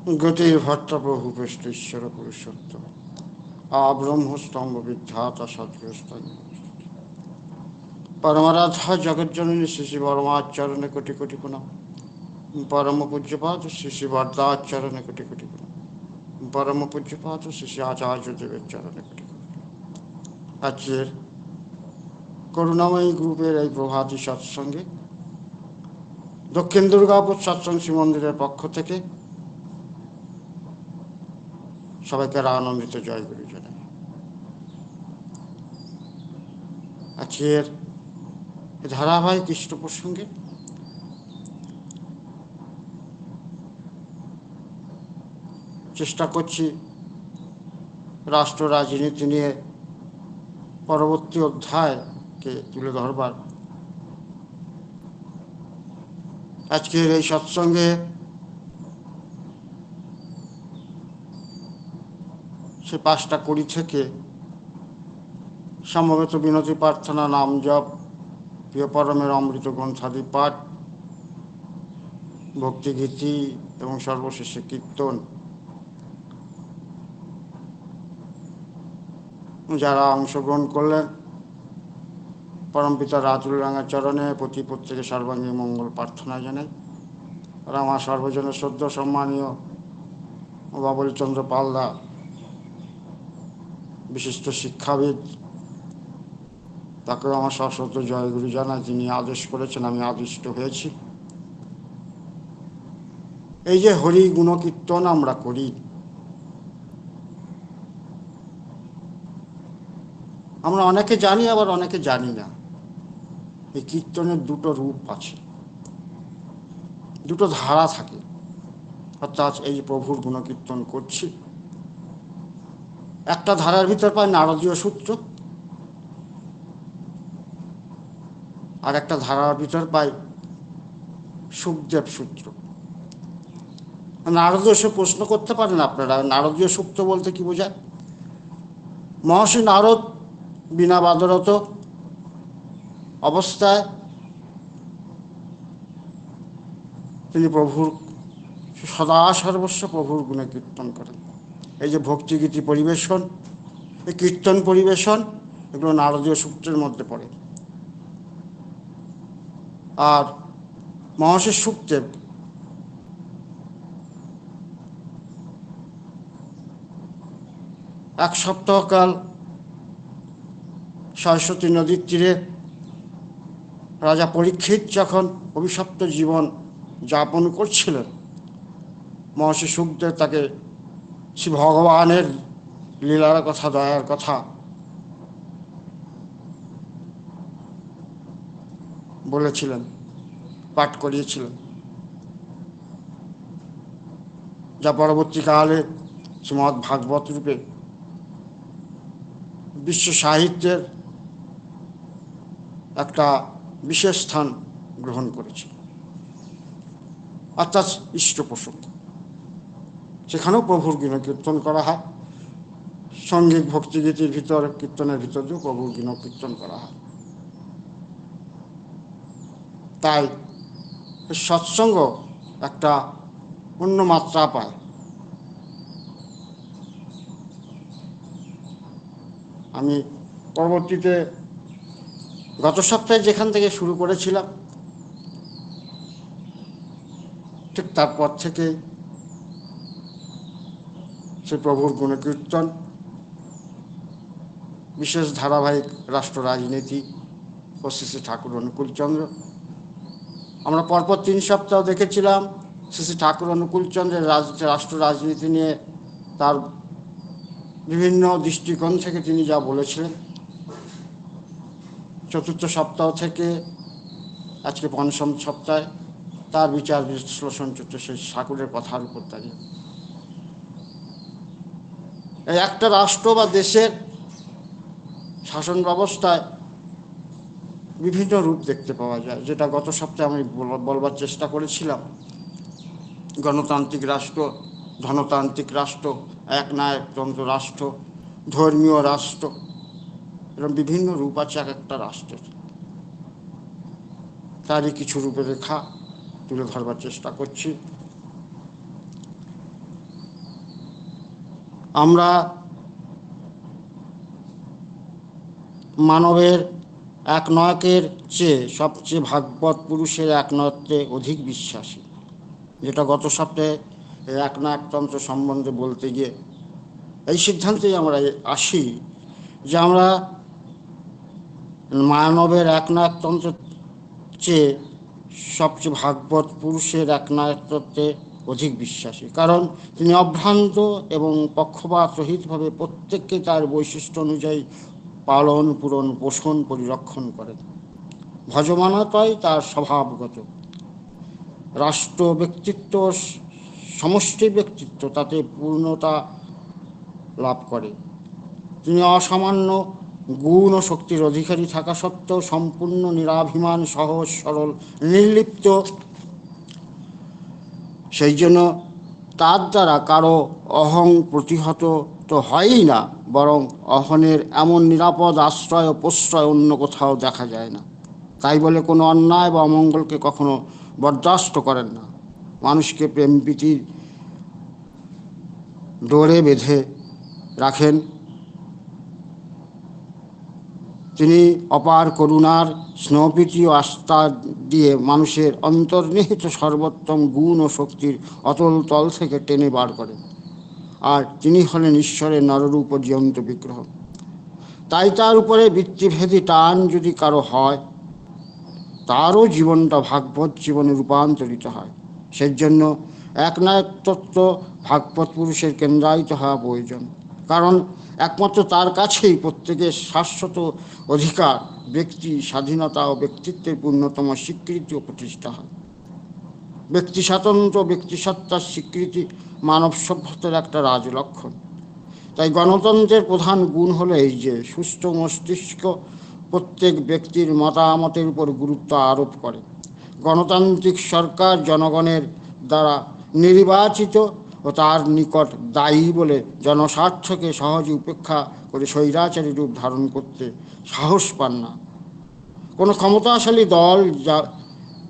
গতির ভট্টা প্রভু কৃষ্ণ ঈশ্বর পুরুষোত্তম আব্রহ্মস্তম্ভ বিদ্যাতা সৎগৃহস্থান পরমারাধা জগজ্জননী শ্রী শ্রী বরমাচরণে কোটি কোটি প্রণাম। পরম পূজ্যপাদ শ্রী শ্রী বরদাচরণে কোটি কোটি প্রণাম। পরম পূজ্যপাদ শ্রী শ্রী আচার্য দেবের চরণে কোটি কোটি। আজকের করুণাময়ী গ্রুপের এই প্রভাতী সৎসঙ্গে দক্ষিণ দুর্গাপুর সৎসঙ্গ শ্রী মন্দিরের পক্ষ থেকে সবাইকে আনন্দিত জয়গুরু জানাই। আজকের ধারাবাহিক কৃষ্ণ প্রসঙ্গে চেষ্টা করছি রাষ্ট্র রাজনীতি নিয়ে পরবর্তী অধ্যায়কে তুলে ধরবার। আজকের এই সৎসঙ্গে সে 5টা 20 থেকে সমবেত বিনতি প্রার্থনা, নাম জপ, প্রিয় পরমের অমৃত গ্রন্থাদি পাঠ, ভক্তিগীতি এবং সর্বশেষে কীর্তন। যারা অংশগ্রহণ করলেন পরমপিতা রাতুল রাঙা চরণে প্রত্যেকে সর্বাঙ্গীন মঙ্গল প্রার্থনা জানাই। আর আমার সর্বজনের শ্রদ্ধ সম্মানীয় বাবলচন্দ্র পালদা, বিশিষ্ট শিক্ষাবিদ, তাকেও আমার সশ্রদ্ধ জয়গুরু জানাই। তিনি আদেশ করেছেন, আমি আদিষ্ট হয়েছি। এই যে হরি গুণকীর্তন আমরা করি, আমরা অনেকে জানি আবার অনেকে জানি না। এই কীর্তনের 2টো রূপ আছে, 2টো ধারা থাকে। অর্থাৎ এই প্রভুর গুণকীর্তন করছি, একটা ধারার ভিতর পাই নারদীয় সূত্র, আর একটা ধারার ভিতর পাই সুখদেব সূত্র। নারদীয় সে প্রশ্ন করতে পারেন আপনারা, নারদীয় সূত্র বলতে কি বোঝায়? মহর্ষি নারদ বিনা বাদরত অবস্থায় তিনি প্রভুর সদা সর্বস্ব প্রভুর গুণে কীর্তন করেন। এই যে ভক্তিগীতি পরিবেশন, এই কীর্তন পরিবেশন, এগুলো নারদীয় সূত্রের মধ্যে পড়ে। আর মহর্ষি সুখদেব এক সপ্তাহকাল সরস্বতী নদীর তীরে রাজা পরীক্ষিত যখন অভিশপ্ত জীবন যাপন করছিলেন, মহর্ষি সুখদেব তাকে শ্রী ভগবানের লীলার কথা, দয়ার কথা বলেছিলেন, পাঠ করিয়েছিলেন, যা পরবর্তীকালে শ্রীমদ্ ভাগবত রূপে বিশ্ব সাহিত্যের একটা বিশেষ স্থান গ্রহণ করেছে। অর্থাৎ ইষ্ট প্রসঙ্গ, সেখানেও প্রভুর গুণকীর্তন করা হয়। সঙ্গীত ভক্তিগীতির ভিতর, কীর্তনের ভিতর দিয়েও প্রভুর গুণকীর্তন করা হয়। তাই সৎসঙ্গ একটা অন্য মাত্রা পায়। আমি পরবর্তীতে গত সপ্তাহে যেখান থেকে শুরু করেছিলাম, ঠিক তারপর থেকে সে প্রভুর গুণকীর্তন, বিশেষ ধারাবাহিক রাষ্ট্র রাজনীতি ও শ্রী শ্রী ঠাকুর অনুকূলচন্দ্র। আমরা পরপর 3 সপ্তাহ দেখেছিলাম শ্রী শ্রী ঠাকুর অনুকূলচন্দ্রের রাষ্ট্র রাজনীতি নিয়ে তার বিভিন্ন দৃষ্টিকোণ থেকে তিনি যা বলেছিলেন। 4র্থ সপ্তাহ থেকে আজকে 5ম সপ্তাহে তার বিচার বিশ্লেষণ চলছে সেই ঠাকুরের কথার উপর দাঁড়িয়ে। এই একটা রাষ্ট্র বা দেশের শাসন ব্যবস্থায় বিভিন্ন রূপ দেখতে পাওয়া যায়, যেটা গত সপ্তাহে আমি বলবার চেষ্টা করেছিলাম। গণতান্ত্রিক রাষ্ট্র, ধনতান্ত্রিক রাষ্ট্র, একনায়কতন্ত্র রাষ্ট্র, ধর্মীয় রাষ্ট্র, এরকম বিভিন্ন রূপ আছে এক একটা রাষ্ট্রের। তারই কিছু রূপরেখা তুলে ধরবার চেষ্টা করছি। আমরা মানবের একনয়কের চেয়ে সবচেয়ে ভাগবত পুরুষের একনয়ত্বে অধিক বিশ্বাসী, যেটা গত সপ্তাহে একনায়কতন্ত্র সম্বন্ধে বলতে গিয়ে এই সিদ্ধান্তেই আমরা আসি যে আমরা মানবের একনায়কতন্ত্রের চেয়ে সবচেয়ে ভাগবত পুরুষের একনায়কত্বে অধিক বিশ্বাসী, কারণ তিনি অভ্রান্ত এবং পক্ষপাত রহিতভাবে প্রত্যেককে তার বৈশিষ্ট্য অনুযায়ী পালন, পূরণ, পোষণ, পরিরক্ষণ করেন। ভজমানতাই তার স্বভাবগত। রাষ্ট্র ব্যক্তিত্ব, সমষ্টি ব্যক্তিত্ব তাতে পূর্ণতা লাভ করে। তিনি অসামান্য গুণ ও শক্তির অধিকারী থাকা সত্ত্বেও সম্পূর্ণ নিরাভিমান, সহজ সরল, নির্লিপ্ত। সেই জন্য তার দ্বারা কারো অহং প্রতিহত তো হয়ই না, বরং অহনের এমন নিরাপদ আশ্রয় ও প্রশ্রয় অন্য কোথাও দেখা যায় না। তাই বলে কোনো অন্যায় বা অমঙ্গলকে কখনো বরদাস্ত করেন না। মানুষকে প্রেম প্রীতির ডোরে বেঁধে রাখেন। তিনি অপার করুণার স্নেহপ্রীতি ও আস্থা দিয়ে মানুষের অন্তর্নিহিত সর্বোত্তম গুণ ও শক্তির অতল তল থেকে টেনে বার করেন। আর তিনি হলেন ঈশ্বরের নররূপ ও জীবন্ত বিগ্রহ। তাই তার উপরে বৃত্তিভেদী টান যদি কারো হয়, তারও জীবনটা ভাগবত জীবনে রূপান্তরিত হয়। সেই জন্য একনায়কতত্ত্ব ভাগবত পুরুষের কেন্দ্রায়িত হওয়া প্রয়োজন, কারণ একমাত্র তার কাছেই প্রত্যেকের শাশ্বত অধিকার, ব্যক্তি স্বাধীনতা ও ব্যক্তিত্বের পূর্ণতম স্বীকৃতি ও প্রতিষ্ঠা হয়। ব্যক্তি স্বাতন্ত্র্য, ব্যক্তিসত্তার স্বীকৃতি মানব সভ্যতার একটা রাজলক্ষণ। তাই গণতন্ত্রের প্রধান গুণ হলো এই যে সুস্থ মস্তিষ্ক প্রত্যেক ব্যক্তির মতামতের উপর গুরুত্ব আরোপ করে। গণতান্ত্রিক সরকার জনগণের দ্বারা নির্বাচিত ও তার নিকট দায়ী বলে জনস্বার্থকে সহজে উপেক্ষা করে স্বৈরাচারী রূপ ধারণ করতে সাহস পান না। কোনো ক্ষমতাশালী দল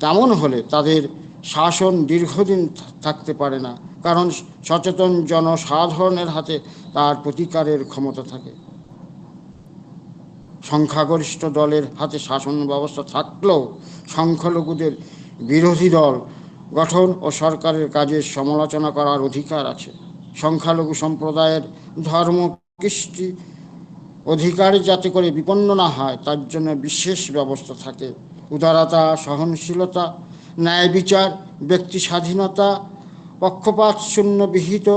তেমন হলে তাদের শাসন দীর্ঘদিন থাকতে পারে না, কারণ সচেতন জনসাধারণের হাতে তার প্রতিকারের ক্ষমতা থাকে। সংখ্যাগরিষ্ঠ দলের হাতে শাসন ব্যবস্থা থাকলেও সংখ্যালঘুদের বিরোধী দল গঠন ও সরকারের কাজের সমালোচনা করার অধিকার আছে। সংখ্যালঘু সম্প্রদায়ের ধর্ম, কৃষ্টি অধিকার যাতে করে বিপন্ন না হয় তার জন্য বিশেষ ব্যবস্থা থাকে। উদারতা, সহনশীলতা, ন্যায় বিচার, ব্যক্তি স্বাধীনতা, পক্ষপাত শূন্য বিহিত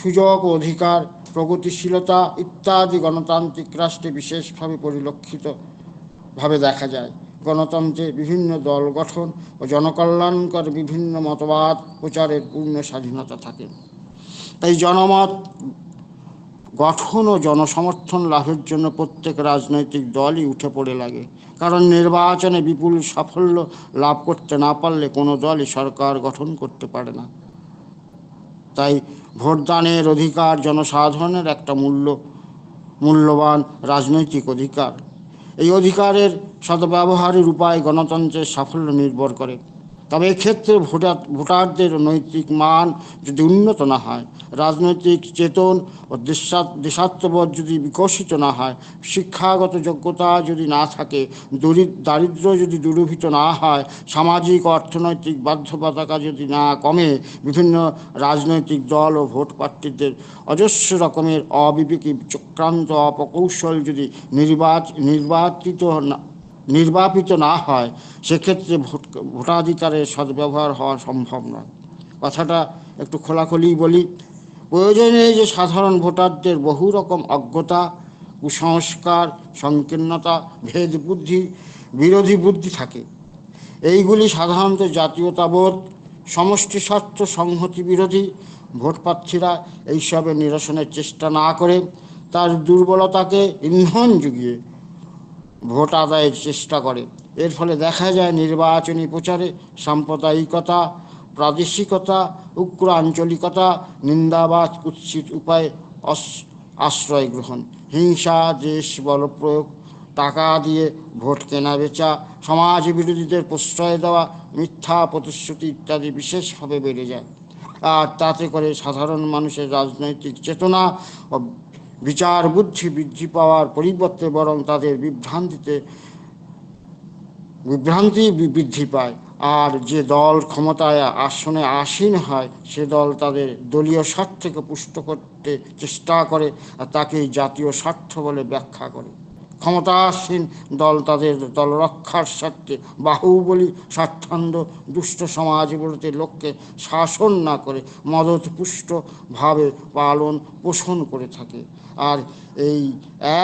সুযোগ ও অধিকার, প্রগতিশীলতা ইত্যাদি গণতান্ত্রিক রাষ্ট্রে বিশেষভাবে পরিলক্ষিতভাবে দেখা যায়। গণতন্ত্রে বিভিন্ন দল গঠন ও জনকল্যাণকর বিভিন্ন মতবাদ প্রচারের পূর্ণ স্বাধীনতা থাকে। তাই জনমত গঠন ও জনসমর্থন লাভের জন্য প্রত্যেক রাজনৈতিক দলই উঠে পড়ে লাগে, কারণ নির্বাচনে বিপুল সাফল্য লাভ করতে না পারলে কোনো দলই সরকার গঠন করতে পারে না। তাই ভোটদানের অধিকার জনসাধারণের একটা মূল্যবান রাজনৈতিক অধিকার। এই অধিকারের সদ্ব্যবহারের উপায় গণতন্ত্রের সাফল্য নির্ভর করে। তবে এক্ষেত্রে ভোটারদের নৈতিক মান যদি উন্নত না হয়, রাজনৈতিক চেতন ও দেশাত্মবোধ যদি বিকশিত না হয়, শিক্ষাগত যোগ্যতা যদি না থাকে, দারিদ্র্য যদি দূরীভূত না হয়, সামাজিক অর্থনৈতিক বাধ্যবাধকতা যদি না কমে, বিভিন্ন রাজনৈতিক দল ও ভোট প্রার্থীদের অজস্র রকমের অবিবেকী চক্রান্ত অপকৌশল যদি নির্বাপিত না হয়, সেক্ষেত্রে ভোটাধিকারের সদ্ব্যবহার হওয়া সম্ভব নয়। কথাটা একটু খোলাখুলি বলি। প্রয়োজনে যে সাধারণ ভোটারদের বহু রকম অজ্ঞতা, কুসংস্কার, সংকীর্ণতা, ভেদ বুদ্ধি, বিরোধী বুদ্ধি থাকে। এইগুলি সাধারণত জাতীয়তাবোধ, সমষ্টি স্বার্থ, সংহতি বিরোধী। ভোটপ্রার্থীরা এইসবের নিরসনের চেষ্টা না করে তার দুর্বলতাকে ইন্ধন জুগিয়ে ভোট আদায়ের চেষ্টা করে। এর ফলে দেখা যায় নির্বাচনী প্রচারে সাম্প্রদায়িকতা, প্রাদেশিকতা, উগ্র আঞ্চলিকতা, নিন্দাবাদ, কুৎসিত উপায়ে আশ্রয় গ্রহণ, হিংসা, দেশ বলপ্রয়োগ, টাকা দিয়ে ভোট কেনা বেচা, সমাজ বিরোধীদের প্রশ্রয় দেওয়া, মিথ্যা প্রতিশ্রুতি ইত্যাদি বিশেষভাবে বেড়ে যায়। আর তাতে করে সাধারণ মানুষের রাজনৈতিক চেতনা ও বিচার বুদ্ধি বৃদ্ধি পাওয়ার পরিবর্তে বরং তাদের বিভ্রান্তি বৃদ্ধি পায়। আর যে দল ক্ষমতায় আসনে আসীন হয় সে দল তাদের দলীয় স্বার্থকে পুষ্ট করতে চেষ্টা করে আর তাকেই জাতীয় স্বার্থ বলে ব্যাখ্যা করে। ক্ষমতাসীন দল তাদের দল রক্ষার স্বার্থে বাহুবলী স্বার্থান্ধ দুষ্ট সমাজগুলোতে লোককে শাসন না করে মদতপুষ্টভাবে পালন পোষণ করে থাকে। আর এই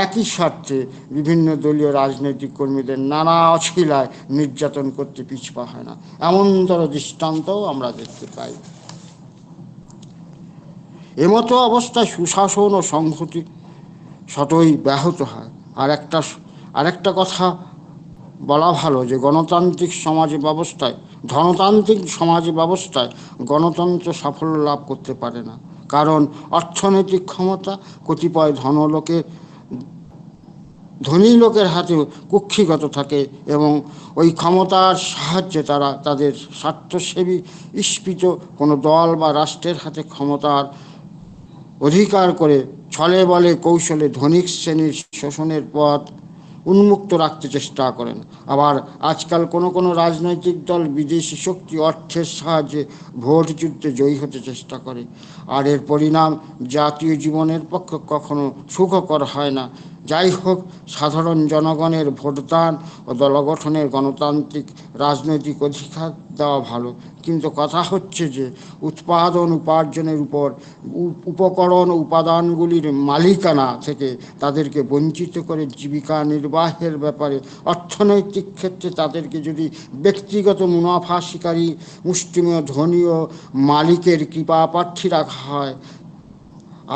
একই স্বার্থে বিভিন্ন দলীয় রাজনৈতিক কর্মীদের নানা অছিলায় নির্যাতন করতে পিছপা হয় না, এমনতর দৃষ্টান্তও আমরা দেখতে পাই। এমতো অবস্থায় সুশাসন ও সংহতি শতই ব্যাহত হয়। আরেকটা কথা বলা ভালো যে ধনতান্ত্রিক সমাজ ব্যবস্থায় গণতন্ত্র সাফল্য লাভ করতে পারে না, কারণ অর্থনৈতিক ক্ষমতা কতিপয় ধনী লোকের হাতে কুক্ষিগত থাকে এবং ওই ক্ষমতার সাহায্যে তারা তাদের স্বার্থসেবী ইস্পিত কোনো দল বা রাষ্ট্রের হাতে ক্ষমতার অধিকার করে ছলে বলে কৌশলে ধনিক শ্রেণীর শোষণের পথ উন্মুক্ত রাখতে চেষ্টা করেন। আবার আজকাল কোনো রাজনৈতিক দল বিদেশি শক্তি অর্থের সাহায্যে ভোট যুদ্ধে জয়ী হতে চেষ্টা করে, আর এর পরিণাম জাতীয় জীবনের পক্ষে কখনো সুখকর হয় না। যাই হোক, সাধারণ জনগণের ভোটদান ও দলগঠনের গণতান্ত্রিক রাজনৈতিক অধিকার দেওয়া ভালো, কিন্তু কথা হচ্ছে যে উপার্জনের উপর উপকরণ ও উপাদানগুলির মালিকানা থেকে তাদেরকে বঞ্চিত করে জীবিকা নির্বাহের ব্যাপারে অর্থনৈতিক ক্ষেত্রে তাদেরকে যদি ব্যক্তিগত মুনাফা শিকারী মুষ্টিমেয় ধনী ও মালিকের কৃপাপ্রার্থী রাখা হয়,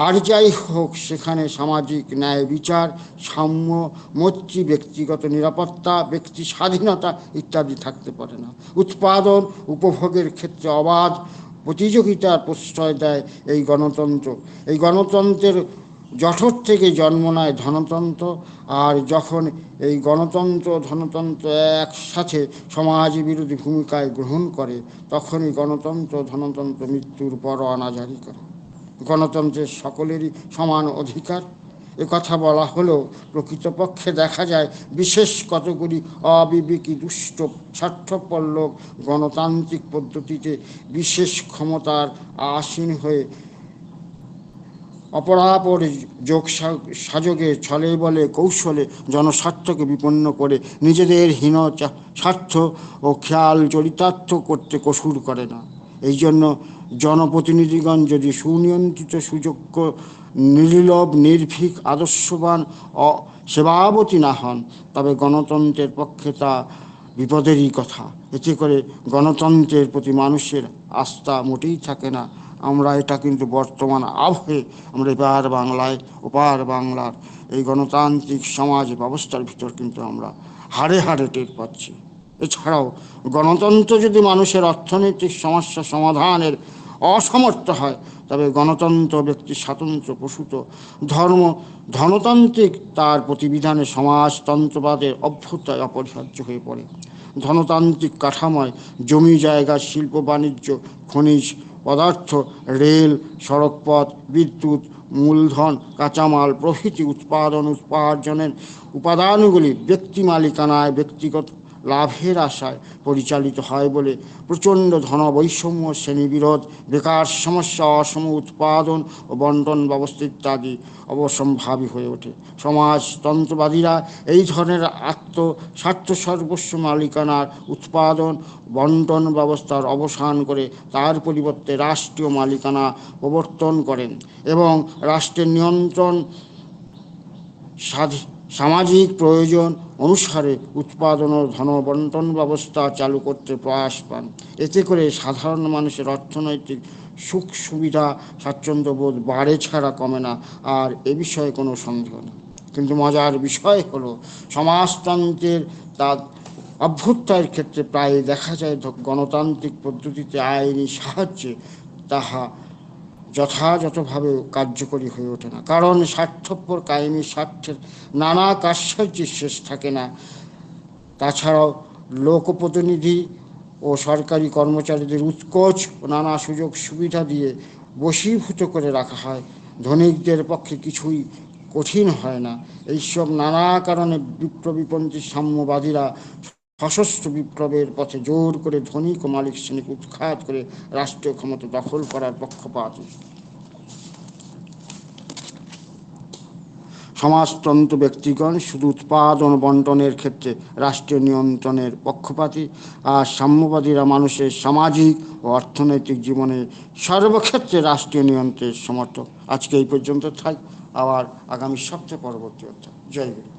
আর যাই হোক সেখানে সামাজিক ন্যায় বিচার, সাম্য, মৈত্রী, ব্যক্তিগত নিরাপত্তা, ব্যক্তি স্বাধীনতা ইত্যাদি থাকতে পারে না। উৎপাদন উপভোগের ক্ষেত্রে অবাধ প্রতিযোগিতার প্রশ্রয় দেয় এই গণতন্ত্রের জঠর থেকে জন্ম নেয় ধনতন্ত্র। আর যখন এই ধনতন্ত্র একসাথে সমাজ বিরোধী ভূমিকায় গ্রহণ করে, তখনই ধনতন্ত্র মৃত্যুর পরোয়ানা জারি করে। গণতন্ত্রের সকলেরই সমান অধিকার কথা বলা হলেও প্রকৃতপক্ষে দেখা যায় বিশেষ কতগুলি অবিবেকী দুষ্ট স্বার্থপর লোক গণতান্ত্রিক পদ্ধতিতে বিশেষ ক্ষমতার আসীন হয়ে অপরাপর সাজগে ছলে বলে কৌশলে জনস্বার্থকে বিপন্ন করে নিজেদের হীন স্বার্থ ও খেয়াল চরিতার্থ করতে কসুর করে না। এই জন্য জনপ্রতিনিধিগণ যদি সুনিয়ন্ত্রিত, সুযোগ্য, নির্লোভ, নির্ভীক, আদর্শবান ও সেবাবতী না হন, তবে গণতন্ত্রের পক্ষে তা বিপদেরই কথা। এতে করে গণতন্ত্রের প্রতি মানুষের আস্থা মোটেই থাকে না। আমরা এটা কিন্তু বর্তমান আবহে আমরা ওপার বাংলার এই গণতান্ত্রিক সমাজ ব্যবস্থার ভিতর কিন্তু আমরা হাড়ে হাড়ে টের পাচ্ছি। এছাড়াও গণতন্ত্র যদি মানুষের অর্থনৈতিক সমস্যা সমাধানের অসমর্থ হয়, তবে গণতন্ত্র ব্যক্তি স্বাতন্ত্র্য প্রসূত ধনতান্ত্রিক তার প্রতিবিধানে সমাজতন্ত্রবাদের অভ্যুদয় অপরিহার্য হয়ে পড়ে। ধনতান্ত্রিক কাঠামোয় জমি জায়গা, শিল্প বাণিজ্য, খনিজ পদার্থ, রেল, সড়কপথ, বিদ্যুৎ, মূলধন, কাঁচামাল প্রভৃতি উপার্জনের উপাদানগুলি ব্যক্তি মালিকানায় ব্যক্তিগত লাভের আশায় পরিচালিত হয় বলে প্রচণ্ড ধনবৈষম্য, শ্রেণীবিরোধ, বেকার সমস্যা, অসম উৎপাদন ও বন্টন ব্যবস্থা ইত্যাদি অবশ্যম্ভাবী হয়ে ওঠে। সমাজতন্ত্রবাদীরা এই ধরনের স্বার্থ সর্বস্ব মালিকানার উৎপাদন বন্টন ব্যবস্থার অবসান করে তার পরিবর্তে রাষ্ট্রীয় মালিকানা প্রবর্তন করেন এবং রাষ্ট্রের নিয়ন্ত্রণ সামাজিক প্রয়োজন অনুসারে উৎপাদন ও ধনবন্টন ব্যবস্থা চালু করতে প্রয়াস পান। এতে করে সাধারণ মানুষের অর্থনৈতিক সুখ সুবিধা, স্বাচ্ছন্দ্যবোধ বাড়ে ছাড়া কমে না, আর এ বিষয়ে কোনো সন্দেহ নেই। কিন্তু মজার বিষয় হলো সমাজতন্ত্রের তার অভ্যুত্থানের ক্ষেত্রে প্রায় দেখা যায় গণতান্ত্রিক পদ্ধতিতে আইনি সাহায্যে তাহা যথাযথভাবে কার্যকরী হয়ে ওঠে না, কারণ স্বার্থপর কায়েমি স্বার্থের নানা কার্যের শেষ থাকে না। তাছাড়াও লোকপ্রতিনিধি ও সরকারি কর্মচারীদের উৎকোচ ও নানা সুযোগ সুবিধা দিয়ে বশীভূত করে রাখা হয়। ধনিকদের পক্ষে কিছুই কঠিন হয় না। এইসব নানা কারণে বিপ্লবীপন্থী সাম্যবাদীরা সশস্ত্র বিপ্লবের পথে জোর করে ধনিক ও মালিক শ্রেণীকে উৎখাত করে রাষ্ট্রীয় ক্ষমতা দখল করার পক্ষপাতী। সমাজতন্ত্র ব্যক্তিগণ শুধু উৎপাদন বন্টনের ক্ষেত্রে রাষ্ট্রীয় নিয়ন্ত্রণের পক্ষপাতী, আর সাম্যবাদীরা মানুষের সামাজিক ও অর্থনৈতিক জীবনে সর্বক্ষেত্রে রাষ্ট্রীয় নিয়ন্ত্রণের সমর্থক। আজকে এই পর্যন্ত থাক, আবার আগামী সপ্তাহে পরবর্তী অধ্যায়। জয় গুরু।